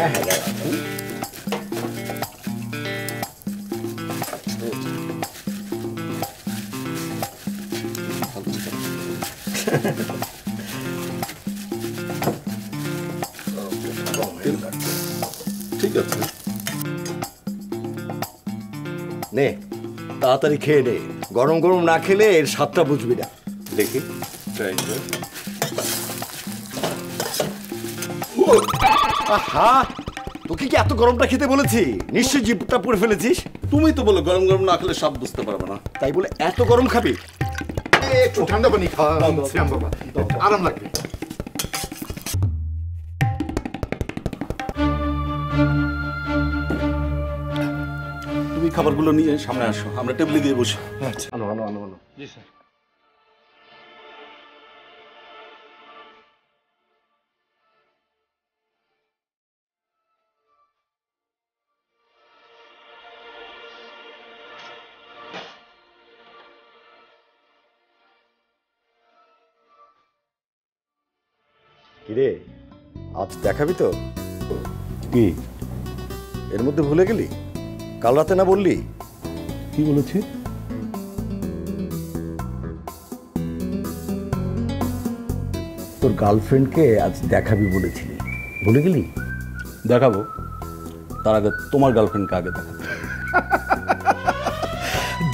হ্যাঁ হ্যাঁ দাঁড়া। ঠিক আছে, নে তাড়াতাড়ি খেয়ে নে, গরম গরম না খেলে এর স্বাদটা বুঝবি না। দেখি ট্রাই করে। আহা, তোকে কি এত গরমটা খেতে বলেছি? নিশ্চয়ই জিভটা পুড়ে ফেলেছিস। তুমি তো বলো গরম গরম না খেলে স্বাদ বুঝতে পারবে না। তাই বলে এত গরম খাবি? একটু ঠান্ডা পানি খাওয়া শ্যাম বাবা, আরাম লাগবে। তুমি খাবারগুলো নিয়ে সামনে আসো, আমরা টেবিলে গিয়ে বসি। আচ্ছা, আনো আনো আনো আনো। জি স্যার। কিরে, আজ দেখাবি তো? কি এর মধ্যে ভুলে গেলি? কাল রাতে না বললি? কি বলেছি? তোর গার্লফ্রেন্ডকে আজ দেখাবি বলেছিলি, ভুলে গেলি? দেখাবো, তার আগে তোমার গার্লফ্রেন্ডকে আগে দেখাবো।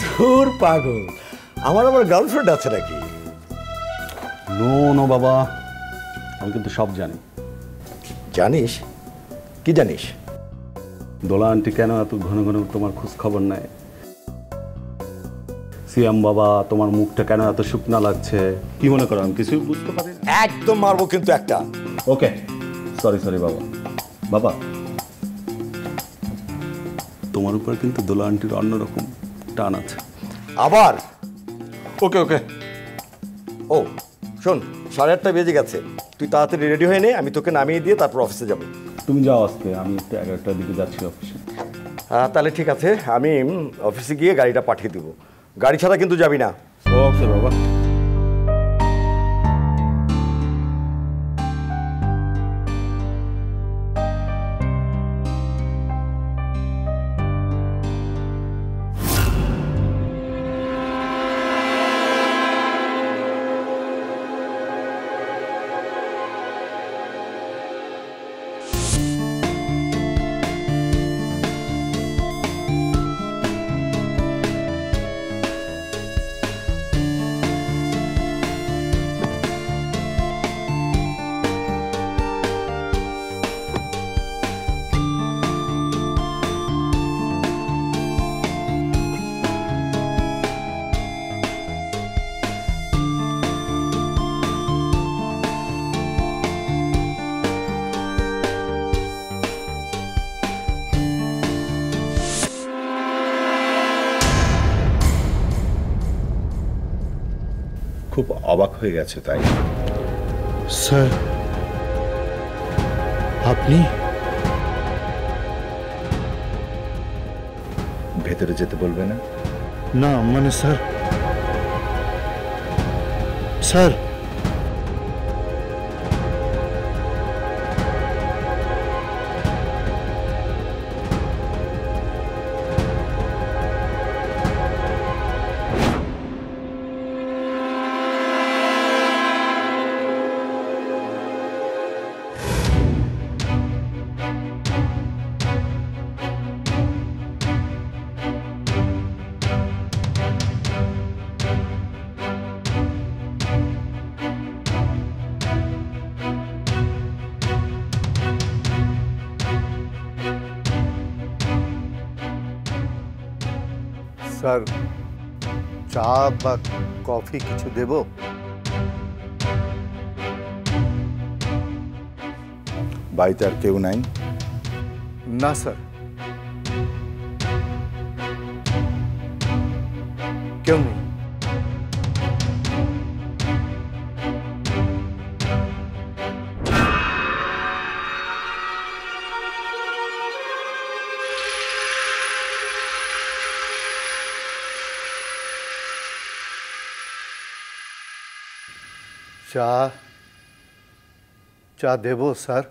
ধুর পাগল, আমার আবার গার্লফ্রেন্ড আছে নাকি? নো নো বাবা, আমি কিন্তু সব জানি। জানিস? কি জানিস? দোলা আন্টি কেন এত ঘন ঘন তোমার খোঁজ খবর নেয়? সিয়াম বাবা তোমার মুখটা কেন এত শুকনা লাগছে? কি মনে করো আমি কিছুই বুঝতে পারি না? একদম মারবো কিন্তু একটা। ওকে, সরি সরি বাবা। বাবা, তোমার উপর কিন্তু দোলা আন্টির অন্যরকম টান আছে। আবার? ওকে ওকে। ও শোন, 8:30 বেজে গেছে, তুই তাড়াতাড়ি রেডি হয়ে নে, আমি তোকে নামিয়ে দিয়ে তারপর অফিসে যাব। তুমি যাও আজকে, আমি একটু 11টার দিকে যাচ্ছি অফিসে। তাহলে ঠিক আছে, আমি অফিসে গিয়ে গাড়িটা পাঠিয়ে দেবো। গাড়ি ছাড়া কিন্তু যাবি না। ওকে বাবা। খুব অবাক হয়ে গেছে তাই? স্যার, আপনি? ভেতরে যেতে বলবে না? না মানে স্যার, স্যার স্যার, চা বা কফি কিছু দেব? বাড়িতে আর কেউ নাই? না স্যার, কেউ নেই। চা দেব স্যার?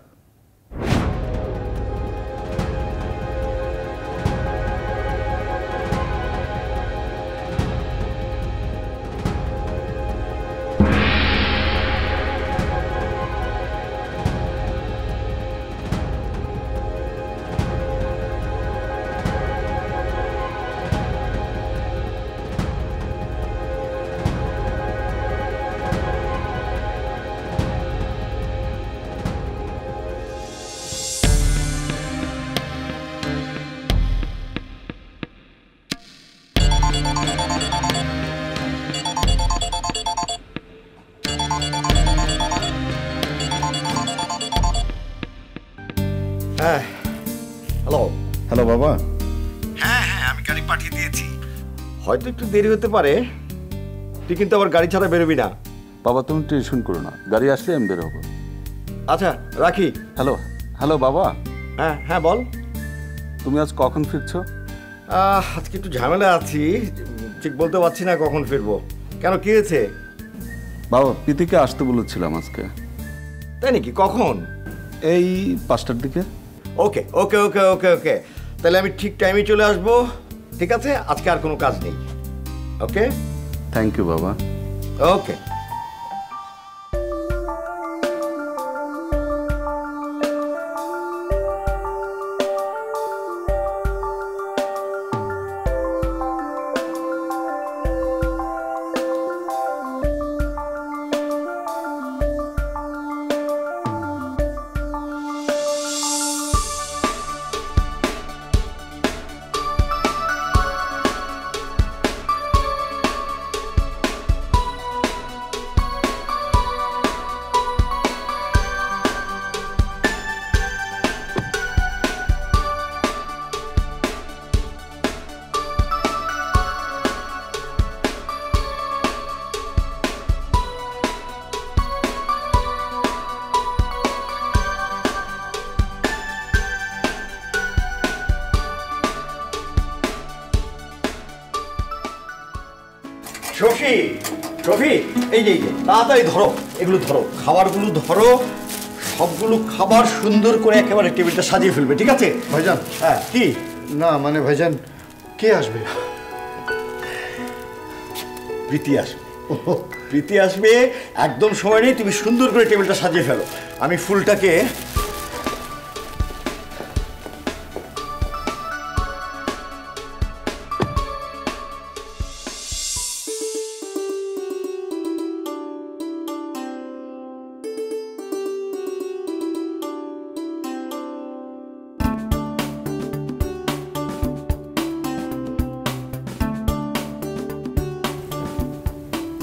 হ্যালো বাবা। হ্যাঁ হ্যাঁ, আমি গাড়ি পাঠিয়ে দিয়েছি। হয়তো একটু দেরি হতে পারে, তুই কিন্তু আবার গাড়ি ছাড়া বেরোবি না। বাবা তুমি টেনশন করো না, গাড়ি আসলে আমি বের হবো। আচ্ছা রাখি। হ্যালো হ্যালো বাবা, হ্যাঁ হ্যাঁ বল। তুমি আজ কখন ফিরছো? আজকে একটু ঝামেলা আছি, ঠিক বলতে পারছি না কখন ফিরবো। কেন, কি হয়েছে? বাবা প্রীতিকে আসতে বলেছিলাম আজকে। তাই নাকি? কখন? এই 5টার দিকে। ওকে ওকে ওকে ওকে ওকে, তাহলে আমি ঠিক টাইমে চলে আসবো। ঠিক আছে, আজকে আর কোনো কাজ নেই। ওকে থ্যাংক ইউ বাবা। ওকে। শফি, শফি, এই যে তাড়াতাড়ি ধরো, এগুলো ধরো, খাবারগুলো ধরো, সবগুলো খাবার সুন্দর করে একেবারে টেবিলটা সাজিয়ে ফেলবে, ঠিক আছে? ভাইজান। হ্যাঁ কি? না মানে ভাইজান, কে আসবে? প্রীতি আসবে। প্রীতি আসবে, একদম সময় নেই, তুমি সুন্দর করে টেবিলটা সাজিয়ে ফেলো। আমি ফুলটাকে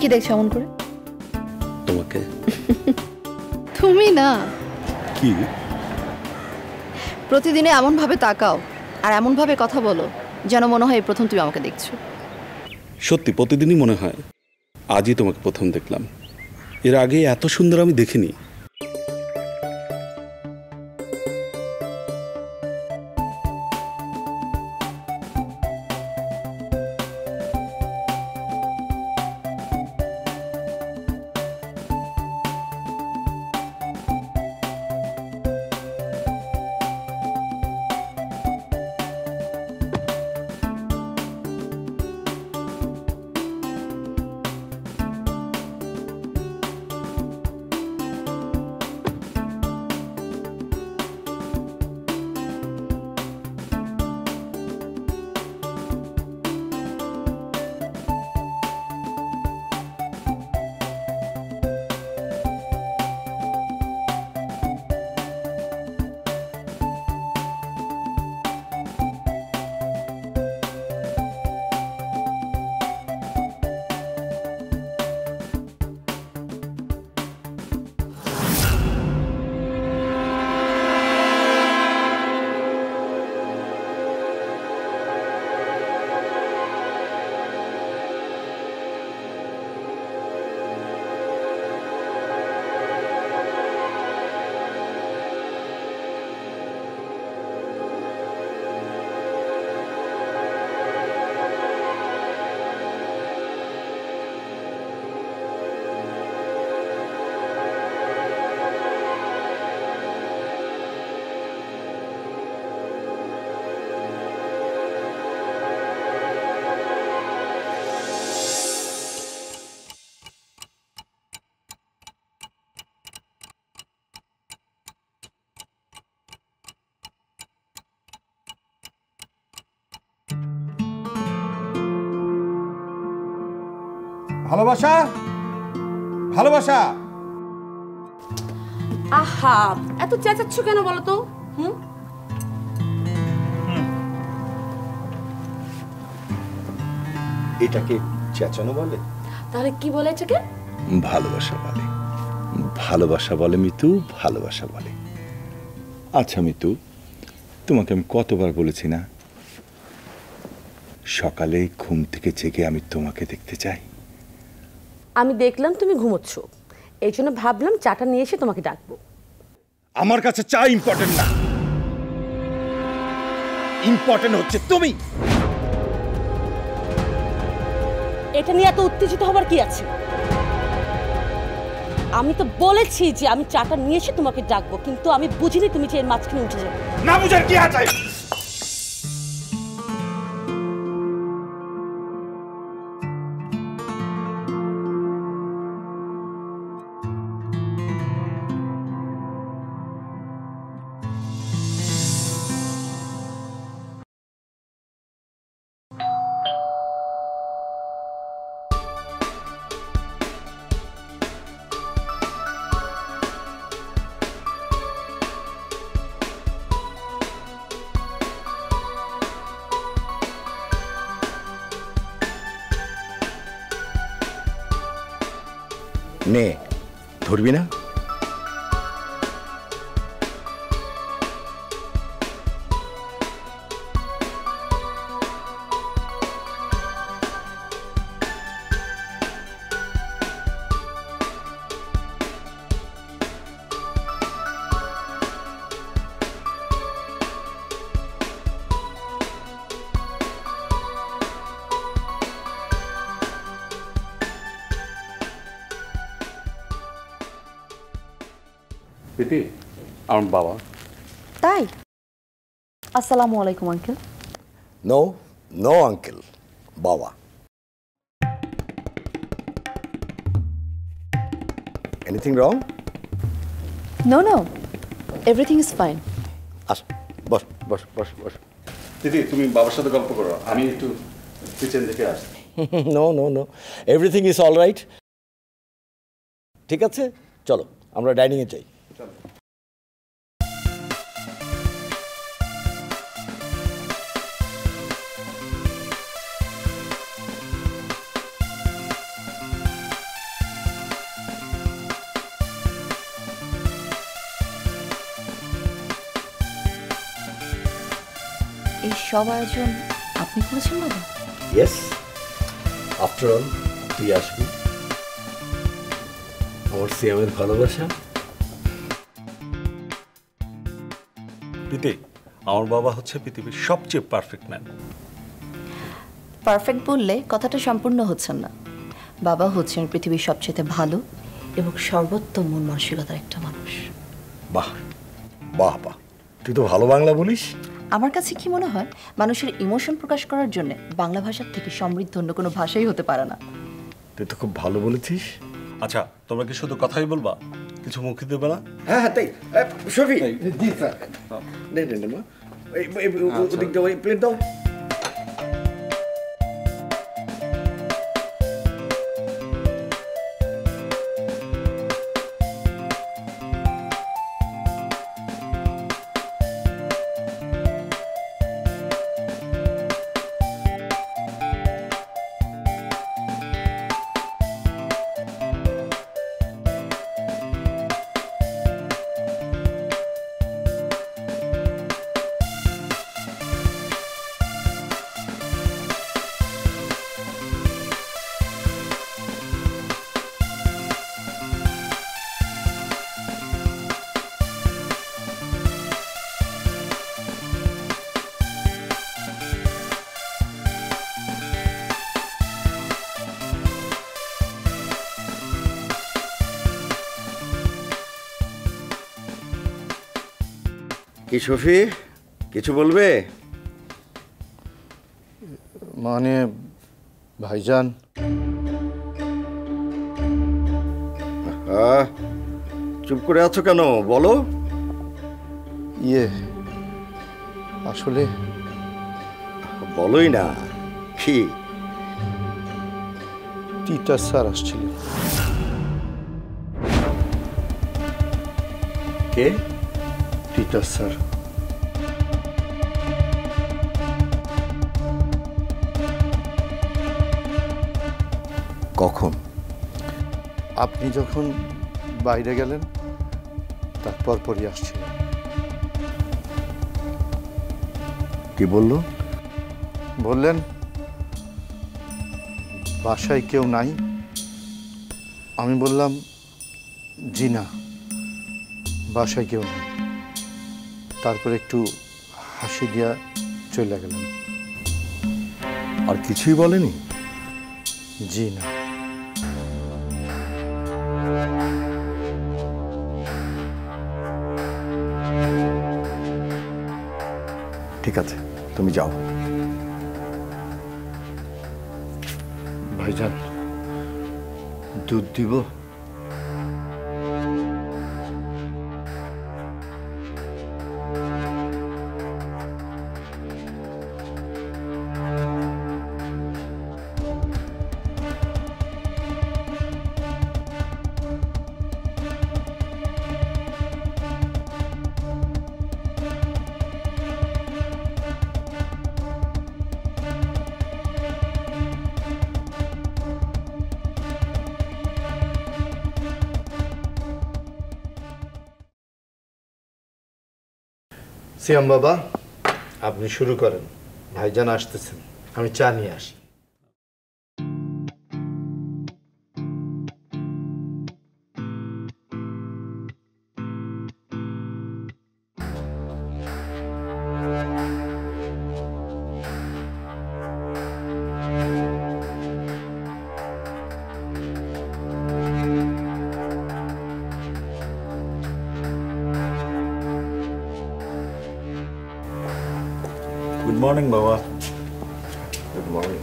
কি দেখছো এমন করে? তোমাকে। তুমি না, কি? প্রতিদিনে এমন ভাবে তাকাও আর এমন ভাবে কথা বলো যেন মনে হয় এই প্রথম তুমি আমাকে দেখছো। সত্যি প্রতিদিনই মনে হয় আজই তোমাকে প্রথম দেখলাম, এর আগে এত সুন্দর আমি দেখিনি। ভালোবাসা, ভালোবাসা। আহা, এত চেঁচাচ্ছ কেন বলো তো? এটাকে চেঁচানো বলে? তাহলে কি বলে এটাকে? ভালোবাসা বলে। ভালোবাসা বলে মিতু, ভালোবাসা বলে। আচ্ছা মিতু, তোমাকে আমি কতবার বলেছি না, সকালে ঘুম থেকে জেগে আমি তোমাকে দেখতে চাই। আমি দেখলাম তুমি ঘুমোচ্ছ, এই জন্য ভাবলাম চাটা নিয়ে এসে তোমাকে ডাকবো। আমার কাছে চা ইম্পর্টেন্ট না, ইম্পর্টেন্ট হচ্ছে তুমি। এটা নিয়ে এত উত্তেজিত হবার কি আছে? আমি তো বলেছি যে আমি চাটা নিয়ে এসে তোমাকে ডাকবো, কিন্তু আমি বুঝিনি তুমি যে এর মাঝখানে উঠে যাবে। না বুঝার কি আছে? নে, ধরবি না? প্রীতি, আমার বাবা। তাই? আসসালামু আলাইকুম আঙ্কেল। নো নো আঙ্কেল, বাবা। Anything wrong? No no, everything is fine. আস, বস বস বস বস। দিদি, তুমি বাবার সাথে গল্প করো, আমি একটু কিচেন থেকে আসি। No no no, everything is all right. ঠিক আছে, চলো আমরা ডাইনিংয়ে যাই। এই সব আয়োজন আপনি করেছেন বাবা? ইয়েস, আফটার অল তুই আসবি, আমার সিয়ামের ভালোবাসা। প্রীতি, আমার বাবা হচ্ছে পৃথিবীর সবচেয়ে পারফেক্ট ম্যান। পারফেক্ট বললে কথাটা সম্পূর্ণ হচ্ছেন না। বাবা হচ্ছেন পৃথিবীর সবচেয়ে ভালো এবং সর্বোত্তম মন মানসিকতার একটা মানুষ। বাহ বাহ বাহ, তুই তো ভালো বাংলা বলিস। আমার কাছে কি মনে হয়, মানুষের ইমোশন প্রকাশ করার জন্য বাংলা ভাষার থেকে সমৃদ্ধ অন্য কোনো ভাষাই হতে পারে না। তুই তো খুব ভালো বলেছিস। আচ্ছা, তোমরা কি শুধু কথাই বলবা, কিছু মুখে দেবে না? হ্যাঁ হ্যাঁ, তাই। শফি, জি স্যার। নে নে নে মা, ওদিক দাও, প্লেট দাও। কি শফি, কিছু বলবে? মানে ভাইজান, চুপ করে আছো কেন, বলো। আসলে বলোই না। কি? টিচার স্যার আসছিল। কে? Teacher sir. কখন? আপনি যখন বাইরে গেলেন তারপর পরই আসছিল। কি বললো? বললেন বাসায় কেউ নাই। আমি বললাম জি না, বাসায় কেউ নেই। তারপর একটু হাসি দিয়া চলে গেলাম। আর কিছুই বলেনি? জি না। ঠিক আছে, তুমি যাও। ভাইজান, দুধ দিব? সিয়াম বাবা, আপনি শুরু করেন। ভাইজান আসতেছেন, আমি চা নিয়ে আসি। গুড মর্নিং বাবা। Good morning.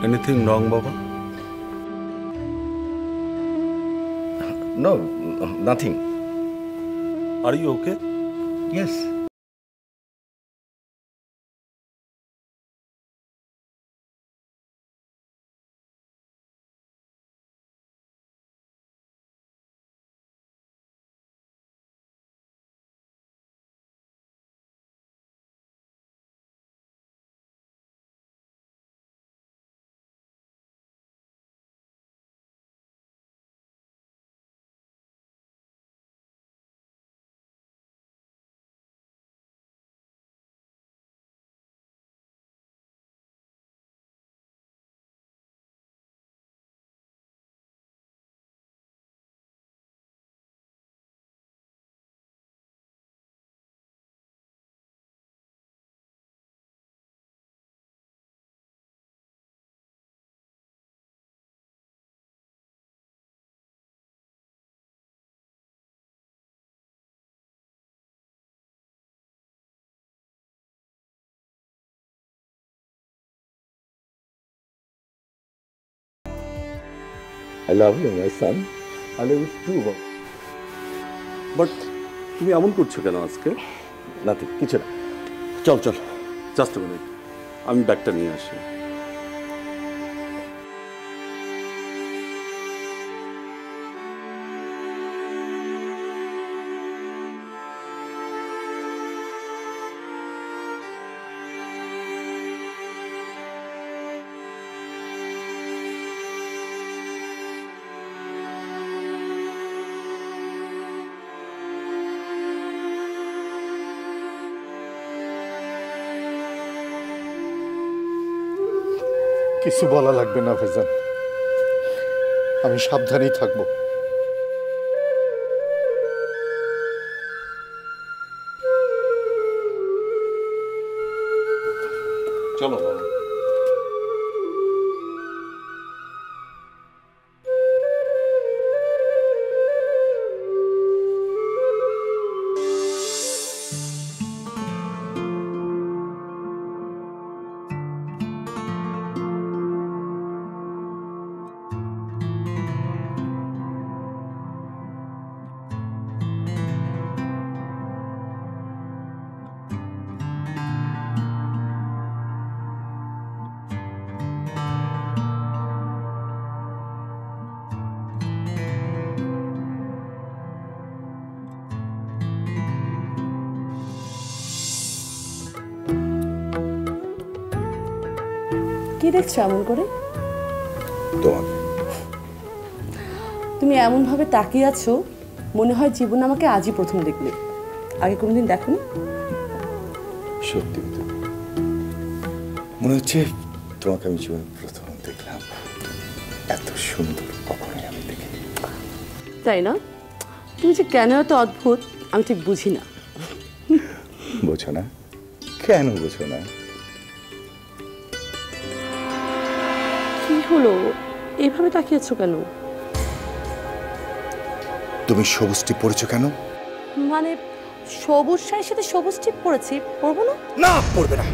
Anything wrong, Baba? No, nothing. Are you okay? Yes. I love you, my son. I love you too, Bob. But তুমি এমন করছো কেন আজকে? Nothing, কিছু না। চল চল, জাস্ট মিনিট, আমি ব্যাগটা নিয়ে আসি। কিছু বলা লাগবে না ভাইজান, আমি সাবধানেই থাকবো। চলো বাবা। কি দেখছো এমন করে? তোমাকে। তুমি এমন ভাবে তাকিয়ে আছো মনে হয় জীবন আমাকে আজই প্রথম দেখলে, আগে কোনোদিন দেখোনি। সত্যি মনে হচ্ছে তোমাকে আমি জীবনে প্রথম দেখলাম। এত সুন্দর কখনোই আমি দেখিনি। তাই না? তুমি যে কেন এত অদ্ভুত আমি ঠিক বুঝি না। বোঝো না? কেন বোঝো না? কি হলো, এইভাবে তাকিয়েছো কেন? তুমি সবুজ টিপ পরেছো কেন? মানে সবুজ শাড়ির সাথে সবুজ টিপ পরেছি, পরবো না? না, পরবে না।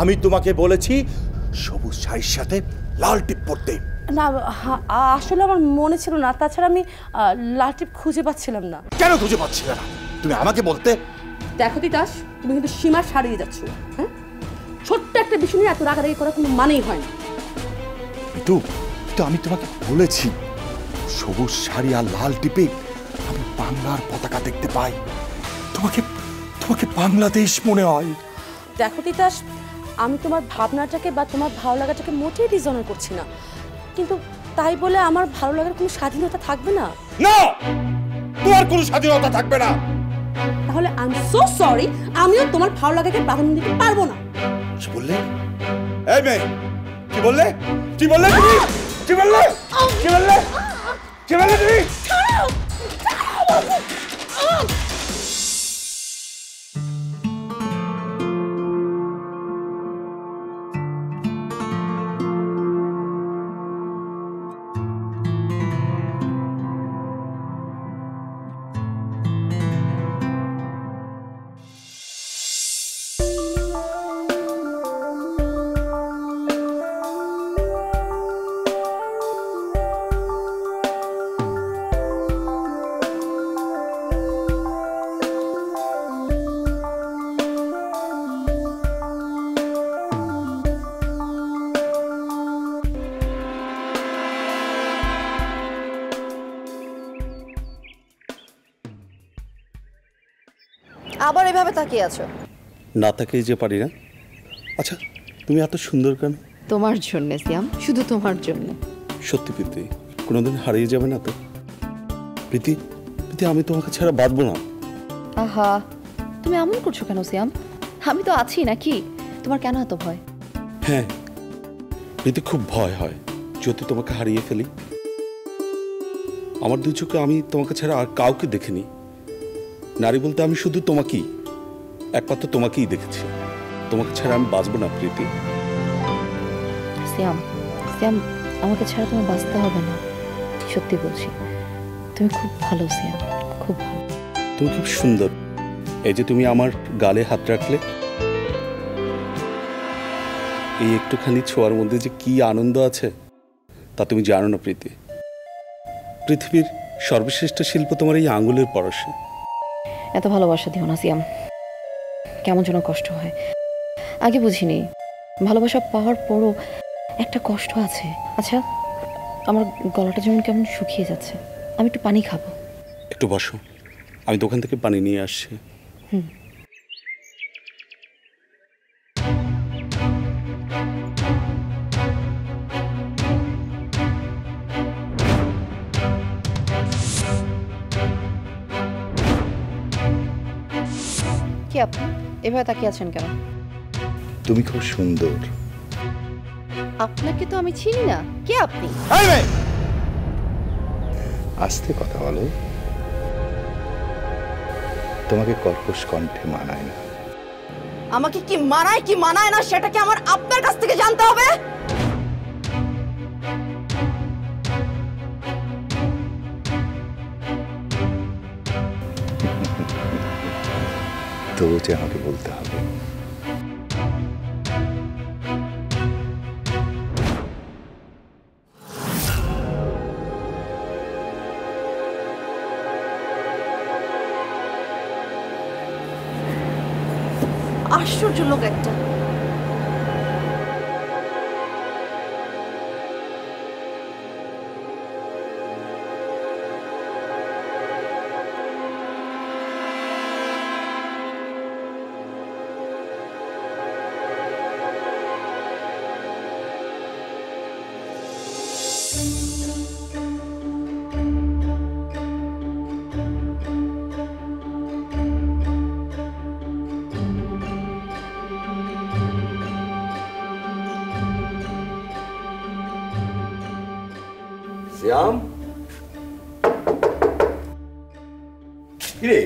আমি তোমাকে বলেছি সবুজ শাড়ির সাথে লাল টিপ পরতে। না, আসলে আমার মনে ছিল না। তাছাড়া আমি লাল টিপ খুঁজে পাচ্ছিলাম না। কেন খুঁজে পাচ্ছিলে না? তুমি আমাকে বলতে। দেখো তিতাস, তুমি কিন্তু সীমা ছাড়িয়ে যাচ্ছ। হ্যাঁ, ছোট্ট একটা বিষয় নিয়ে এত রাগারাগি করার কোনো মানেই হয় না। তো আমি তোমাকে বলেছি সবুজ শাড়ি আর লাল টিপে আমি বাংলার পতাকা দেখতে পাই। তোমাকে বাংলাদেশ মনে হয়। দেখো তিতাস, আমি তোমার ভাবনাটাকে বা তোমার ভালো লাগাটাকে মোটেই ডিসঅনার করছি না, কিন্তু তাই বলে আমার ভালো লাগার কোনো স্বাধীনতা থাকবে না। না, তোমার কোনো স্বাধীনতা থাকবে না। তাহলে আই এম সো সরি, আমিও তোমার ভালো লাগাকে প্রাধান্য দিতে পারবো না। কি বললে? এই মেয়ে, কি বললে? কি বললে তুমি? কি বললে? কি বললে? কি বললে তুমি? আবার এভাবে তাকিয়ে আছো? না তাকিয়ে যে পারি না। আচ্ছা, তুমি এত সুন্দর কেন? তোমার জন্য সিয়াম, শুধু তোমার জন্য। সত্যি প্রীতি, কোনোদিন হারিয়ে যাবে না তো? প্রীতি, প্রীতি, আমি তোমাকে ছাড়া বাঁচবো না। আহা, তুমি এমন করছো কেন সিয়াম? আমি তো আছি নাকি? তোমার কেন এত ভয়? হ্যাঁ প্রীতি, খুব ভয় হয় যদি তোমাকে হারিয়ে ফেলি। আমার দুই চোখে আমি তোমাকে ছাড়া আর কাউকে দেখিনি। নারী বলতে আমি শুধু তোমাকেই, একমাত্র তোমাকেই দেখেছি। তোমাকে ছাড়া আমি বাঁচবো না প্রীতি। সিয়াম, সিয়াম, আমাকে ছাড়া তোমার বাঁচতে হবে না, সত্যি বলছি। তুমি খুব ভালো সিয়াম, খুব ভালো। তুমি খুব সুন্দর। এই যে তুমি আমার গালে হাত রাখলে, এই একটুখানি ছোঁয়ার মধ্যে যে কি আনন্দ আছে তা তুমি জানো না প্রীতি। পৃথিবীর সর্বশ্রেষ্ঠ শিল্প তোমার এই আঙুলের পরশে। এত ভালোবাসা দিও না সিয়াম, কেমন যেন কষ্ট হয়। আগে বুঝিনি, ভালোবাসা পাওয়ার পরও একটা কষ্ট আছে। আচ্ছা, আমার গলাটা যেমন কেমন শুকিয়ে যাচ্ছে, আমি একটু পানি খাবো। একটু বসো, আমি দোকান থেকে পানি নিয়ে আসছি। কি আপনি এভাবে তাকিয়ে আছেন কেন? তুমি খুব সুন্দর। আপনাকে তো আমি চিনি না, কে আপনি? আস্তে কথা বলো, তোমাকে কর্কশ কণ্ঠে মানায় না। আমাকে কি মানায় কি মানায় না সেটা কি আমার আপনার কাছ থেকে জানতে হবে? তো যে আমাকে বলতে হবে। আশ্চর্য লোক একটা। সিয়াম, কিরে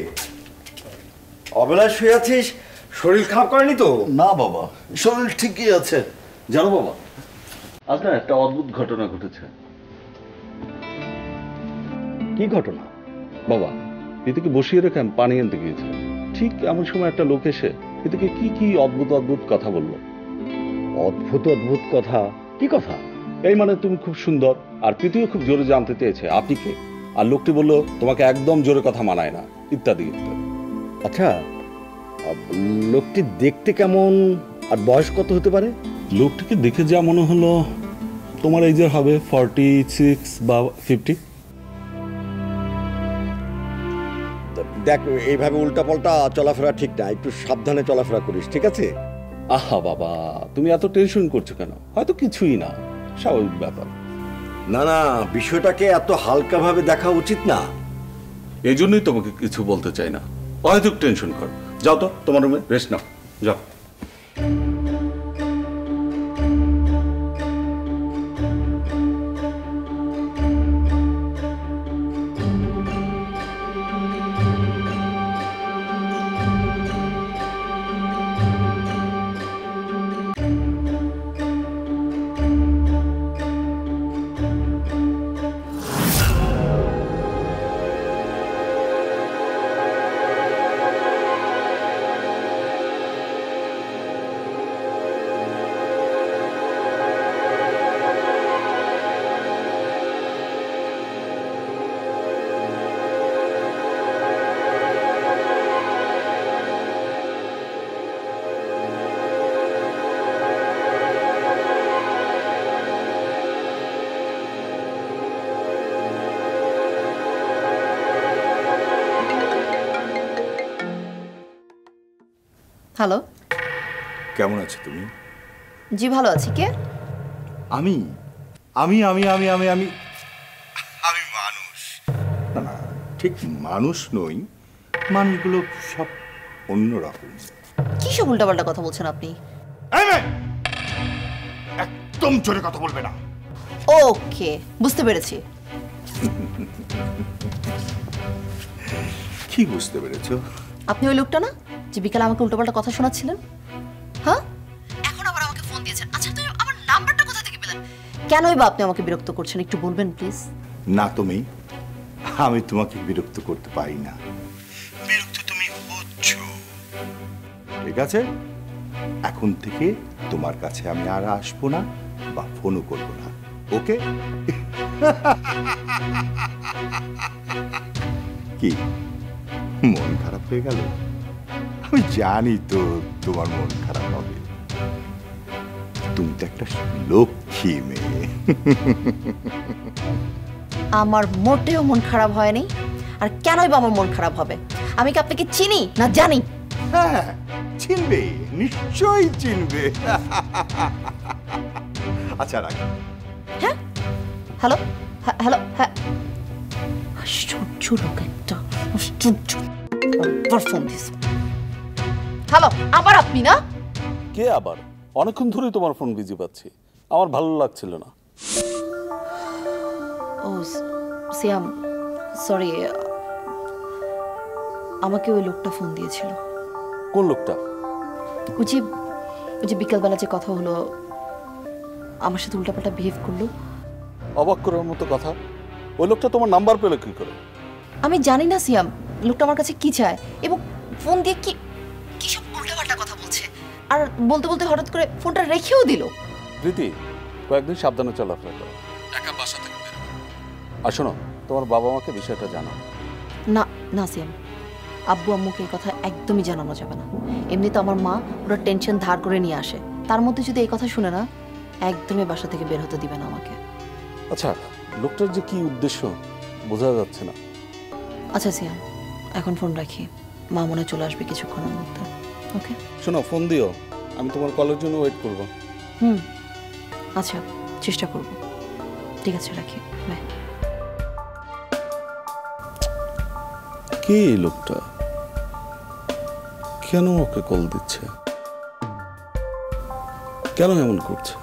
অবেলায় শুয়ে আছিস? শরীর খারাপ করেনি তো? না বাবা, শরীর ঠিকই আছে। জানো বাবা, আজ না একটা অদ্ভুত ঘটনা ঘটেছে। কি ঘটনা? বাবা, এদিকে বসিয়ে রেখে আমি পানি আনতে গিয়েছিলাম, ঠিক এমন সময় একটা লোক এসে এদিকে কি কি অদ্ভুত অদ্ভুত কথা বললো। অদ্ভুত অদ্ভুত কথা? কি কথা? এই মানে তুমি খুব সুন্দর, আর প্রীতিও খুব জোরে জানতে চেয়েছে আপনি কে, আর লোকটি বললো তোমাকে একদম জোরে কথা মানায় না, ইত্যাদি ইত্যাদি। আচ্ছা, লোকটি দেখতে কেমন আর বয়স কত হতে পারে? লোকটিকে দেখে যা মনে হলো তোমার এজের হবে 46 বা 50। দেখ, এইভাবে উল্টাপাল্টা চলাফেরা ঠিক না, একটু সাবধানে চলাফেরা করিস, ঠিক আছে? আহা বাবা, তুমি এত টেনশন করছো কেন? হয়তো কিছুই না, স্বাভাবিক ব্যাপার। না না, বিষয়টাকে এত হালকাভাবে দেখা উচিত না। এই জন্যই তোমাকে কিছু বলতে চাই না, অহেতুক টেনশন কর। যাও তো তোমার রুমে রেস্ট নাও, যাও। হ্যালো, কেমন আছো তুমি? জি ভালো আছি। কে? আমি আমি আমি আমি আমি আমি আমি মানুষ। না না, ঠিক মানুষ নই, মানুষগুলো সব অন্যরকম। কি সব উল্টাপাল্টা কথা বলছেন আপনি? একদম জোরে কথা বলবে না। ওকে, বুঝতে পেরেছি। কি বুঝতে পেরেছো? আপনি ওই লোকটা না যে বিকালে আমাকে উল্টাপাল্টা কথা শোনাচ্ছিলেন? হ্যাঁ, এখন আবার আমাকে ফোন দিয়েছেন। আচ্ছা, তো আমার নাম্বারটা কোথা থেকে পেলেন? কেনই বা আপনি আমাকে বিরক্ত করছেন, একটু বলবেন প্লিজ? না তুমি, আমি তোমাকে বিরক্ত করতে পারি না, বিরক্ত তুমি বুঝছো। ঠিক আছে, এখন থেকে তোমার কাছে আমি আর আসবো না বা ফোনও করবো না, ওকে? কি মন খারাপ হয়ে গেল? আমি জানি তো তোমার মন খারাপ হবে, তুমি তো একটা লক্ষ্মী মেয়ে। আমার মোটেও মন খারাপ হয়নি, আর কেনই বা আমার মন খারাপ হবে? আমি কি আপনাকে চিনি না জানি? হ্যাঁ, চিনবে, নিশ্চয়ই চিনবে। আচ্ছা রাখ। হ্যাঁ, হ্যালো, হ্যালো, হ্যাঁ। আশ্চর্য লোক একটা, আশ্চর্য। আবার ফোন দিস। হ্যালো, আবার আপনি না? কে আবার? অনেকক্ষণ ধরেই তোমার ফোন বিজি পাচ্ছি, আমার ভালো লাগছিল না। ও সিয়াম, সরি, আমাকে ওই লোকটা ফোন দিয়েছিল। কোন লোকটা? ওই যে বিকালবেলা যে কথা হলো, আমার সাথে উল্টাপাল্টা বিহেভ করলো। অবাক করার মতো কথা, ওই লোকটা তোমার নাম্বার পেলো কি করে? আমি জানি না সিয়াম, লোকটা আমার কাছে কি চায় এবং ফোন দিয়ে কি কি সব উল্টাপাল্টা কথা বলছে, আর বলতে বলতে হঠাৎ করে ফোনটা রেখেও দিল। প্রীতি, কয়েকদিন সাবধানে চলাফেরা করো, একা বাসা থেকে বের হও। আর শোনো, তোমার বাবা মাকে বিষয়টা জানাও। না না সিয়াম, আব্বু আম্মুকে এই কথা একদমই জানানো যাবে না। এমনি তো আমার মা পুরো টেনশন ধার করে নিয়ে আসে, তার মধ্যে যদি এই কথা শুনে না, একদমই বাসা থেকে বের হতে দিবে না আমাকে। আচ্ছা, লোকটার যে কি উদ্দেশ্য বোঝা যাচ্ছে না। আচ্ছা সিয়াম, এখন ফোন রাখি, মা মনে চলে আসবে কিছুক্ষণের মধ্যে। ওকে, শোনো, ফোন দিও, আমি তোমার কলের জন্য ওয়েট করবো। আচ্ছা, চেষ্টা করব। ঠিক আছে, রাখি, বাই। কে এই লোকটা? কেন ওকে কল দিচ্ছে? কেন এমন করছে?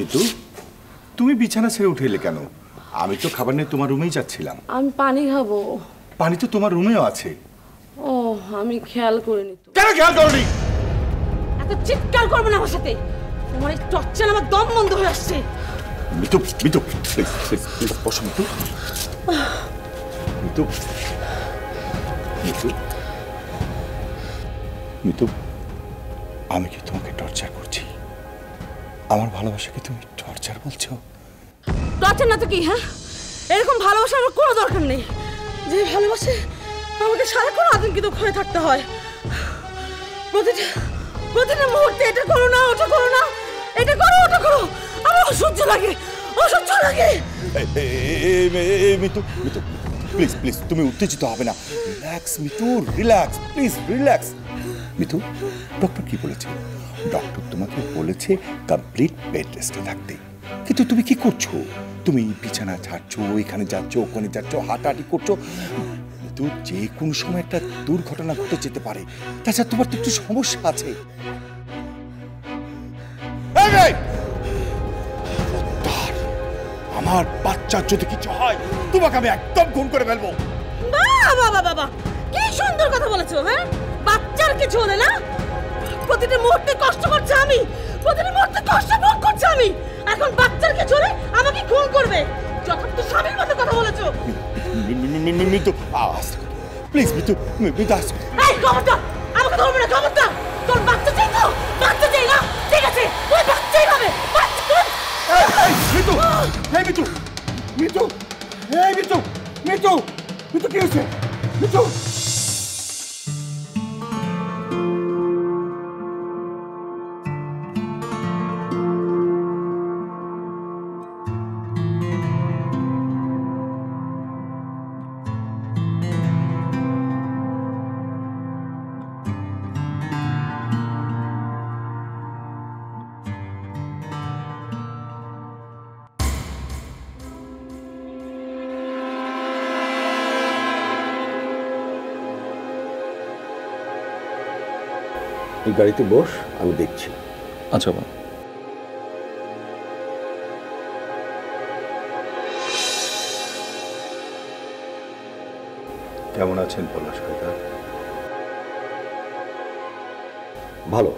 মিতু, তুমি বিছানা ছেড়ে উঠে এলে কেন? আমি তো খাবার নিয়ে তোমার রুমেই যাচ্ছিলাম। আমি পানি খাবো। পানি তো তোমার রুমেও আছে। ও, আমি খেয়াল করিনি তো। কেন খেয়াল করনি? এত চিৎকার করবে না আমার সাথে, তোমার এই টর্চার আমার দম বন্ধ হয়ে আসছে। Mitu, Mitu, please please please বসো মিতু। মিতু, মিতু, মিতু, আমি কি তোমাকে টর্চার করছি? আমার ভালোবাসাকে তুমি টর্চার বলছো? টর্চার না তো কি? হ্যাঁ, এরকম ভালোবাসা আমার কোনো দরকার নেই। যে ভালোবাসে আমাকে সারাক্ষণ আতঙ্কিত হয়ে থাকতে হয়। প্রতিটা মুহূর্তে এটা করো না, ওটা করো না, এটা করো, ওটা করো, আমার অসহ্য লাগে, অসহ্য লাগে। মিতু, মিতু, প্লিজ প্লিজ তুমি উত্তেজিত হবে না। Relax Mitu, relax, please relax. Mitu, doctor কি বলেছে? ডক্টর তোমাকে বলেছে কমপ্লিট বেড রেস্টে থাকতে, কিন্তু তুমি কি করছো? তুমি বিছানা ছাড়ছো, এখানে যাচ্ছ, ওখানে যাচ্ছ, হাঁটাহাঁটি করছো। মিতু, যে কোনো সময় একটা দুর্ঘটনা ঘটে যেতে পারে। তাছাড়া তোমার তো একটু সমস্যা আছে। আমার বাচ্চার যদি কিছু হয়, তোমাকে আমি একদম খুন করে ফেলবো। বাবা বাবা, কি সুন্দর কথা বলেছো। হ্যাঁ, বাচ্চার কিছু হলে না, প্রতিটা মুহূর্তে কষ্ট করছে আমি, প্রতিটা মুহূর্তে কষ্ট ভোগ করছে আমি। এখন বাচ্চার কিছু হলে আমাকে খুন করবে। যথার্থ স্বামীর মতো কথা বলেছো। মিতু, প্লিজ মিতু, মিতু, এই খবরদার, আমাকে ধরবে না, খবরদার। তোর বাচ্চা চাই তো? বাচ্চা চাই না? ঠিক আছে, ওই বাচ্চাই হবে। মিতু, এই মিতু, মিতু, এই মিতু, মিতু, মিতু, কি হয়েছে? মিতু, তুই গাড়িতে বস, আমি দেখছি। আচ্ছা বাবা। কেমন আছেন পলাশ কাকা? ভালো।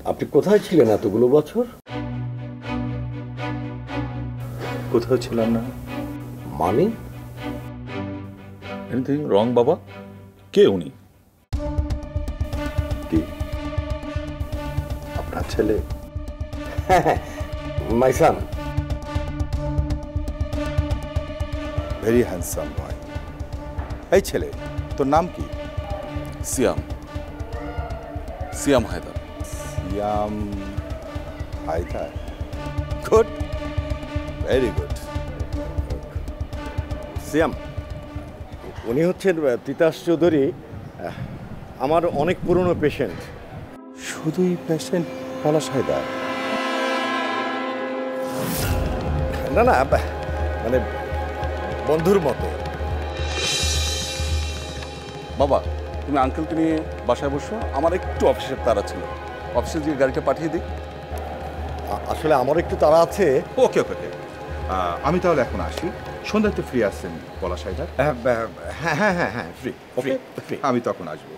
আপনি কোথায় ছিলেন এতগুলো বছর? কোথাও ছিলাম না। মানে? এনিথিং রং বাবা? কে উনি? কি আপনার ছেলে? My son. Very handsome boy. এই ছেলে, তোর নাম কি? Siam, Siam Haider. Siam Haider, good, very good. Siam, উনি হচ্ছেন তিতাস চৌধুরী, আমার অনেক পুরনো পেশেন্ট। শুধুই পেশেন্ট পলাশ হায়দার? না না, মানে বন্ধুর মতো। বাবা, তুমি আঙ্কেলকে নিয়ে বাসায় বসো, আমার একটু অফিসের তাড়া ছিল। অফিসে গিয়ে গাড়িটা পাঠিয়ে দিই। আসলে আমার একটু তাড়া আছে। ওকে ওকে ওকে, আমি তাহলে এখন আসি। সন্ধ্যায় তো ফ্রি আছেন পলাশ হায়দার? হ্যাঁ হ্যাঁ হ্যাঁ হ্যাঁ, ফ্রি। ওকে, ফ্রি। আমি তখন আসবো।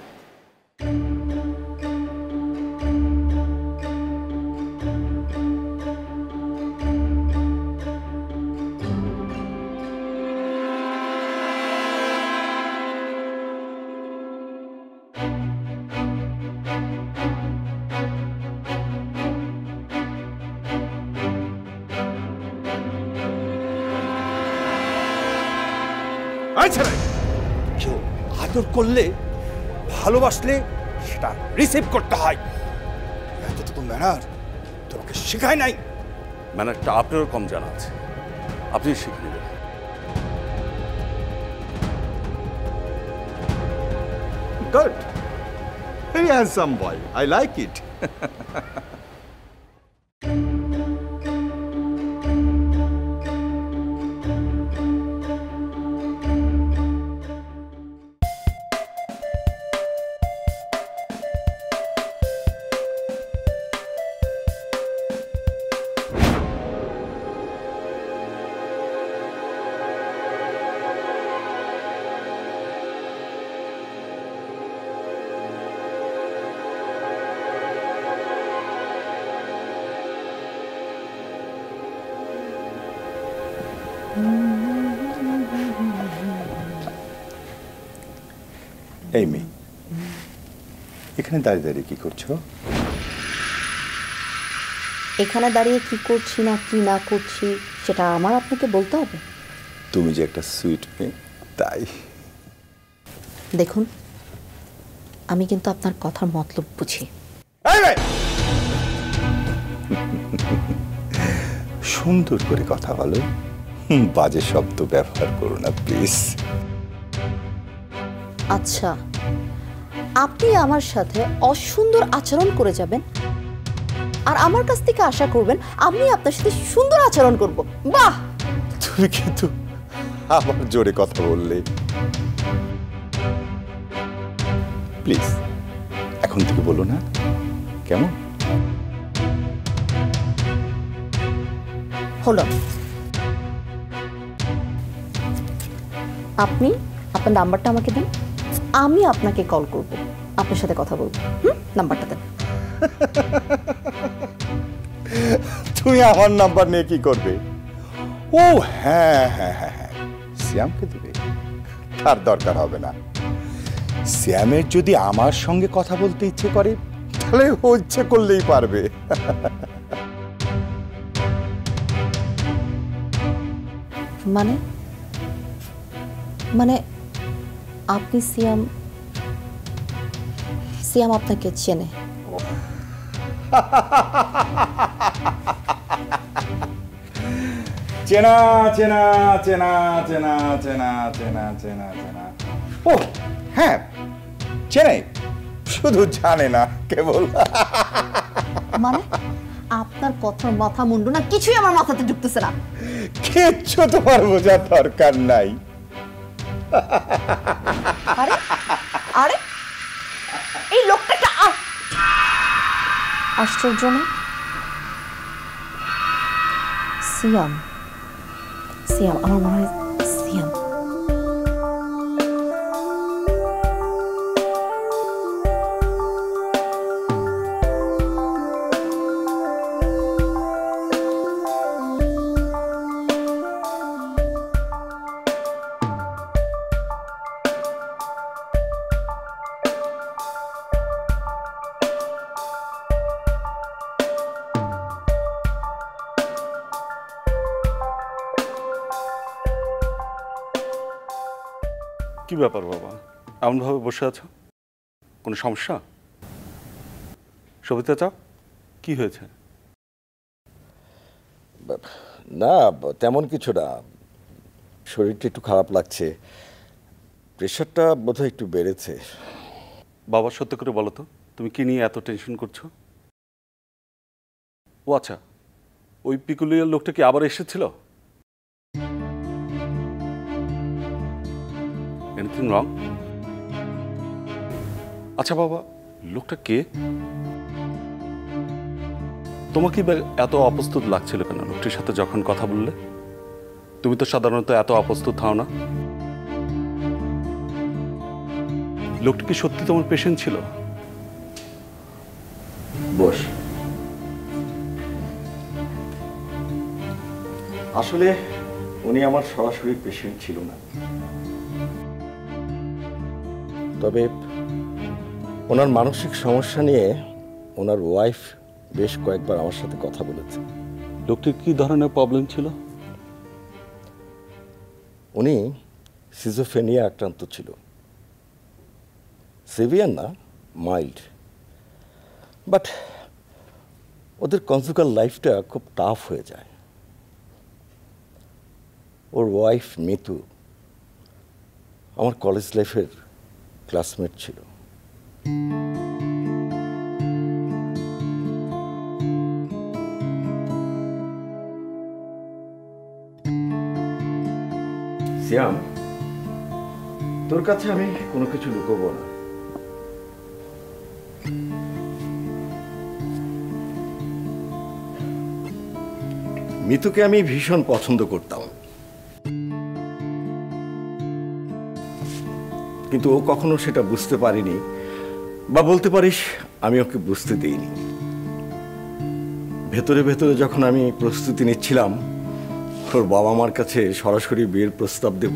কেউ আদর করলে, ভালোবাসলে সেটা রিসিভ করতে হয়। এতটুকু ম্যানার তোমাকে শেখায় নাই। ম্যানারটা আপনারও কম জানা আছে, আপনি শিখে নেবেন। Good, very handsome boy, I like it. এই মেয়ে, এখানে দাঁড়িয়ে দাঁড়িয়ে কি করছো? এখানে দাঁড়িয়ে কি করছি না কি না করছি সেটা আমার আপনাকে বলতে হবে? তুমি যে একটা সুইট মেয়ে, তাই। দেখুন, আমি কিন্তু আপনার কথার মতলব বুঝি। সুন্দর করে কথা বলো, বাজে শব্দ ব্যবহার করো না প্লিজ। আচ্ছা, আপনি আমার সাথে অসুন্দর আচরণ করে যাবেন আর আমার কাছ থেকে আশা করবেন আমি আপনার সাথে সুন্দর আচরণ করব। বাহ! তুমি কিন্তু আবার জোরে কথা বললে। প্লিজ এখন থেকে বলো না, কেমন? হলো। আপনি আপনার নাম্বারটা আমাকে দেন, আমি আপনাকে কল করব, আপনার সাথে কথা বলবো। নাম্বারটা দেন। তুমি আমার নাম্বার নিয়ে কি করবে? ও হ্যাঁ হ্যাঁ হ্যাঁ হ্যাঁ, শ্যামকে দেবে? তার দরকার হবে না। শ্যামের যদি আমার সঙ্গে কথা বলতে ইচ্ছে করে তাহলে ও ইচ্ছে করলেই পারবে। মানে মানে আপনি সিয়াম আপনাকে চেনে? চেনা চেনা চেনা চেনা চেনা চেনা চেনা চেনা, ও হ্যাঁ চেনে, শুধু জানে না কেবল। মানে আপনার কথার মাথা মুন্ডু না কিছুই আমার মাথাতে ঢুকতেছে না। কিচ্ছু তোমার বোঝার দরকার নাই। আরে আরে এই লোকটা আশ্চর্য না? সিয়াম আমার মনে হয় সিয়াম। কি ব্যাপার বাবা, এমনভাবে বসে আছো? কোনো সমস্যা? সবিতা চাও, কি হয়েছে? না তেমন কিছু না, শরীরটা একটু খারাপ লাগছে, প্রেশারটা বোধহয় একটু বেড়েছে। বাবা সত্য করে বলো তো, তুমি কি নিয়ে এত টেনশন করছো? ও আচ্ছা, ওই পিকুলিয়ার লোকটা কি আবার এসেছিল? Anything wrong? আচ্ছা বাবা, লোকটা কে? তোমাকে এত অপ্রস্তুত লাগছিল কেন লোকটির সাথে যখন কথা বললে? তুমি তো সাধারণত এত অপ্রস্তুত হও না। লোকটি কি সত্যি তোমার পেশেন্ট ছিল? বস। আসলে উনি আমার সরাসরি পেশেন্ট ছিল না, তবে ওনার মানসিক সমস্যা নিয়ে ওনার ওয়াইফ বেশ কয়েকবার আমার সাথে কথা বলেছে। লোকটির কি ধরনের প্রবলেম ছিল? উনি সিজোফ্রেনিয়া আক্রান্ত ছিল, সিভিয়ার না, মাইল্ড। বাট ওদের কনজুগাল লাইফটা খুব টাফ হয়ে যায়। ওর ওয়াইফ মিতু আমার কলেজ লাইফের ক্লাসমেট ছিল। শ্যাম, তোর কাছে আমি কোনো কিছু লুকোবো না। মিতুকে আমি ভীষণ পছন্দ করতাম, কিন্তু ও কখনো সেটা বুঝতে পারিনি, বা বলতে পারিস আমি ওকে বুঝতে দিইনি। ভেতরে ভেতরে যখন আমি প্রস্তুতি নিচ্ছিলাম ওর বাবা মার কাছে সরাসরি বিয়ের প্রস্তাব দেব,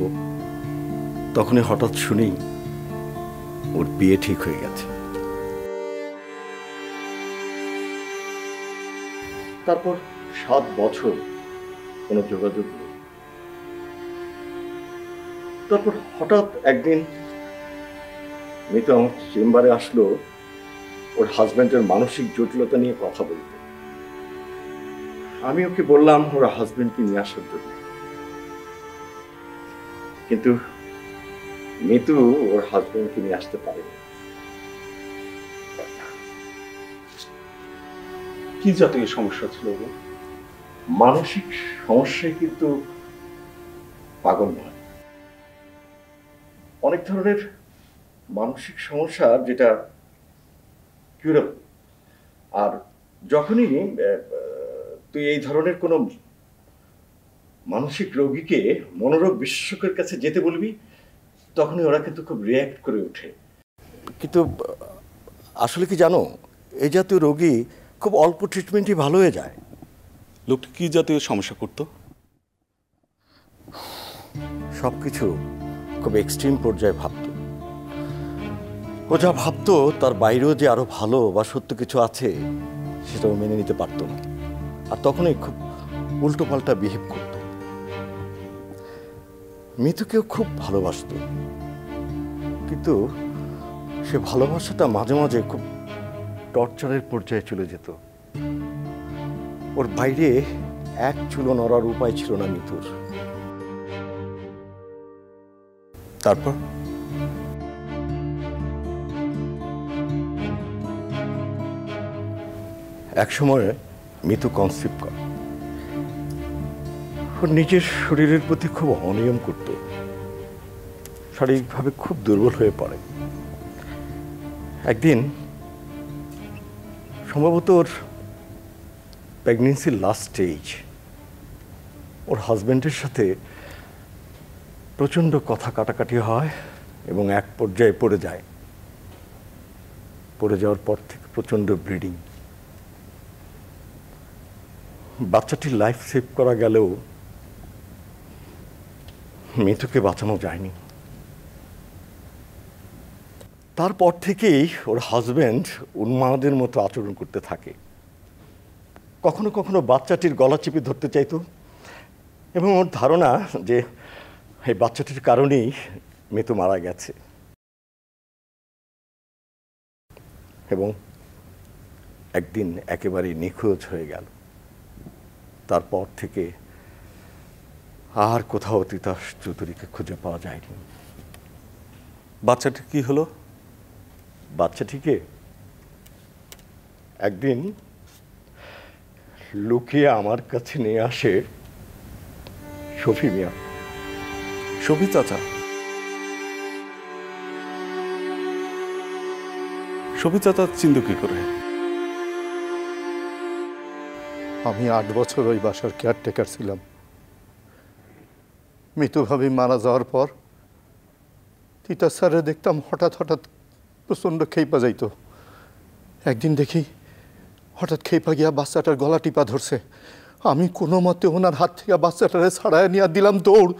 তখনই হঠাৎ শুনি ওর বিয়ে ঠিক হয়ে গেছে। তারপর 7 বছর কোনো যোগাযোগ নেই। তারপর হঠাৎ একদিন মিতু আমার চেম্বারে আসলো ওর হাজবেন্ডের মানসিক জটিলতা নিয়ে কথা বলতে। আমি ওকে বললাম ওর হাজবেন্ডকে নিয়ে আসার জন্য, কিন্তু মিতু ওর হাজবেন্ডকে নিয়ে আসতে পারেনি। কি জাতীয় সমস্যা ছিল? মানসিক সমস্যায় কিন্তু পাগল নয়, অনেক ধরনের মানসিক সমস্যা যেটা কিউরেবল। আর যখনই তুই এই ধরনের কোনো মানসিক রোগীকে মনোরোগ বিশেষজ্ঞের কাছে যেতে বলবি, তখনই ওরা কিন্তু খুব রিয়্যাক্ট করে ওঠে। কিন্তু আসলে কি জানো, এই জাতীয় রোগী খুব অল্প ট্রিটমেন্টই ভালো হয়ে যায়। লোকটা কি জাতীয় সমস্যা করতো? সবকিছু খুব এক্সট্রিম পর্যায়ে ভাবতো। ও যা ভাবতো তার বাইরেও যে আরো ভালো বা সত্য কিছু আছে সেটাও মেনে নিতে পারতো না, আর তখনই খুব উল্টো পাল্টা বিহেভ করত। মিতুকেও খুব ভালোবাসত, কিন্তু সে ভালোবাসাটা মাঝে মাঝে খুব টর্চারের পর্যায়ে চলে যেত। ওর বাইরে এক চুলো নড়ার উপায় ছিল না মিতুর। তারপর এক সময় মিতু কনসিভ করে। ওর নিজের শরীরের প্রতি খুব অনিয়ম করত, শারীরিকভাবে খুব দুর্বল হয়ে পড়ে। একদিন সম্ভবত ওর প্রেগনেন্সির লাস্ট স্টেজ, ওর হাজবেন্ডের সাথে প্রচণ্ড কথা কাটাকাটি হয় এবং এক পর্যায়ে পড়ে যায়। পড়ে যাওয়ার পর থেকে প্রচণ্ড ব্লিডিং। বাচ্চাটির লাইফ সেভ করা গেলেও মিতুকে বাঁচানো যায়নি। তারপর থেকেই ওর হাজবেন্ড উন্মাদের মতো আচরণ করতে থাকে। কখনো কখনো বাচ্চাটির গলা চেপে ধরতে চাইতো এবং ওর ধারণা যে এই বাচ্চাটির কারণেই মিতু মারা গেছে। এবং একদিন একেবারে নিখোঁজ হয়ে গেল। তারপর থেকে আর কোথাও তিতাস চৌধুরীকে খুঁজে পাওয়া যায়নি। বাচ্চাটা কি হলো? বাচ্চাটিকে একদিন লুকিয়ে আমার কাছে নিয়ে আসে শফি মিয়া। শফি চাচা? শফি চাচা চিন্তা কি করে? আমি 8 বছর ওই বাসার কেয়ারটেকার ছিলাম। মিতু ভাবি মারা যাওয়ার পর তিতাস স্যারে দেখতাম হঠাৎ হঠাৎ প্রচণ্ড খেইপা যাইত। একদিন দেখি হঠাৎ খেইপা গিয়া বাচ্চাটার গলা টিপা ধরছে। আমি কোনো মতে ওনার হাত থেকে বাচ্চাটারে ছাড়াইয়া নিয়ে দিলাম দৌড়।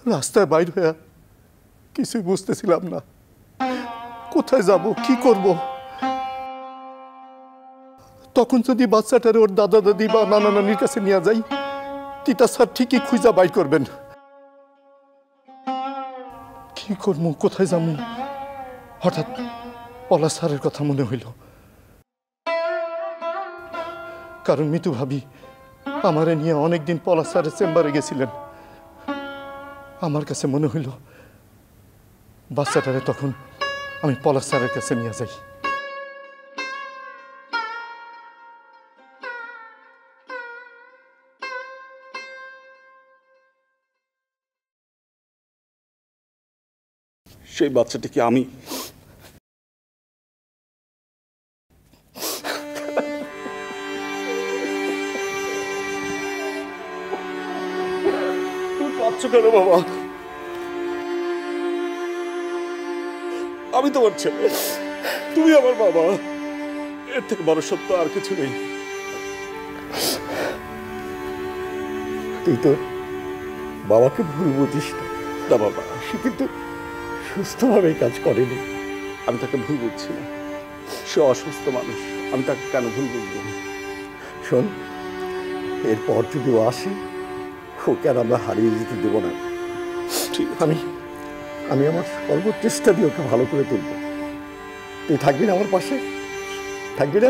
রাস্তায় বাইর হইয়া কিছুই বুঝতেছিলাম না, কোথায় যাব, কি করব। তখন যদি বাচ্চাটারে ওর দাদা দাদি বা নানা নানির কাছে নিয়ে যাই, তিতাস স্যার ঠিকই খুঁজা বাইর করবেন। কি করবো, কোথায় যাবো? হঠাৎ পলাশ স্যারের কথা মনে হইল। কারণ মিতু ভাবি আমারে নিয়ে অনেকদিন পলাশ স্যারের চেম্বারে গেছিলেন। আমার কাছে মনে হইল বাচ্চাটারে তখন আমি পলাশ স্যারের কাছে নিয়ে যাই। সেই বাচ্চাটি কি আমি? কাঁদছো কেন বাবা? আমি তোমার ছেলে, তুমি আমার বাবা। এর থেকে বড় সত্য আর কিছু নেই। তুই তো বাবাকে ভুল বুঝিস না। বাবা, সে কিন্তু সুস্থভাবে এই কাজ করেনি। আমি তাকে ভুল বুঝছি না, সে অসুস্থ মানুষ, আমি তাকে কেন ভুল বুঝবো? শোন, এরপর যদি ও আসে, ওকে আর আমরা হারিয়ে যেতে দেবো না। ঠিক আমি আমি আমার সর্বচেষ্টা দিয়ে ওকে ভালো করে তুলব। তুই থাকবি না আমার পাশে? থাকবি না?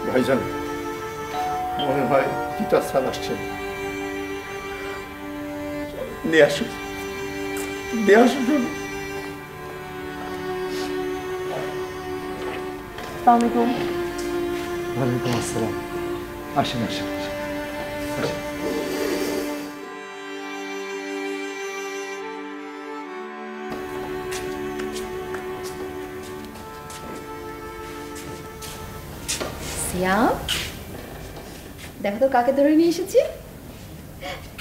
ভাইজান, মনে হয় তিতাস স্যার আসছেন। নিয়ে আসো, নিয়ে আসো। ওয়ালাইকুম আসসালাম। আসেন আসেন। সিয়াম, দেখো তো কাকে ধরে নিয়ে এসেছি।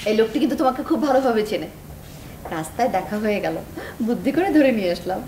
এই লোকটি কিন্তু তোমাকে খুব ভালোভাবে চেনে, রাস্তায় দেখা হয়ে গেল, বুদ্ধি করে ধরে নিয়ে আসলাম।